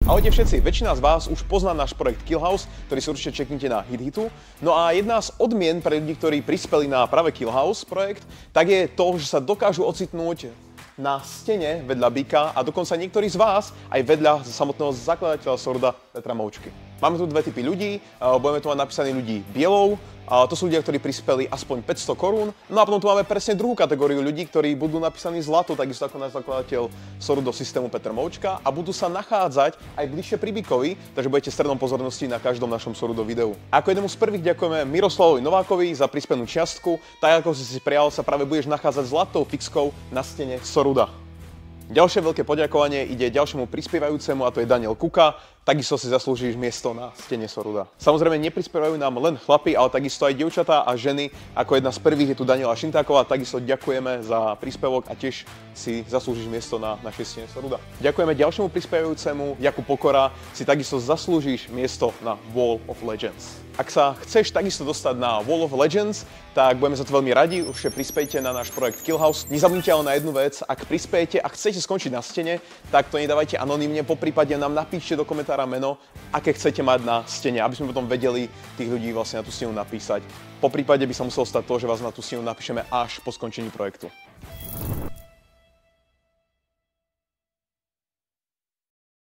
Ahojte všetci, väčšina z vás už pozná náš projekt Killhouse, ktorý si určite čeknite na HitHitu. No a jedna z odmien pre ľudí, ktorí prispeli na práve Killhouse projekt, tak je to, že sa dokážu ocitnúť na stene vedľa Bika a dokonca niektorí z vás aj vedľa samotného zakladateľa Soruda Petra Moučky. Máme tu dve typy ľudí, budeme tu mať napísaných ľudí bielou, to sú ľudia, ktorí prispeli aspoň 500 korún. No a potom tu máme presne druhú kategóriu ľudí, ktorí budú napísaní zlato, takisto ako náš zakladateľ Sorudo systému Peter Moučka a budú sa nachádzať aj bližšie pri Bikovi, takže budete stredom pozornosti na každom našom Sorudo videu. A ako jednému z prvých ďakujeme Miroslavovi Novákovi za prispenú čiastku, tak ako si prijal, sa práve budeš nachádzať zlatou fixkou na stene Soruda. Ďalšie veľké poďakovanie ide ďalšiemu prispievajúcemu a to je Daniel Kuka. Takisto si zaslúžiš miesto na stene Soruda. Samozrejme neprispievajú nám len chlapi, ale takisto aj dievčatá a ženy. Ako jedna z prvých je tu Daniela Šintáková, takisto ďakujeme za príspevok a tiež si zaslúžiš miesto na našej stene Soruda. Ďakujeme ďalšiemu prispievajúcemu, Jakub Pokora, si takisto zaslúžiš miesto na Wall of Legends. Ak sa chceš takisto dostať na Wall of Legends, tak budeme za to veľmi radi, určite prispejte na náš projekt Killhouse. Nezabudnite ale na jednu vec, ak prispejete a chcete skončiť na stene, tak to nedávajte anonymne, poprípade nám napíšte do komentára meno, aké chcete mať na stene, aby sme potom vedeli tých ľudí vlastne na tú stenu napísať. Poprípade by sa muselo stať to, že vás na tú stenu napíšeme až po skončení projektu.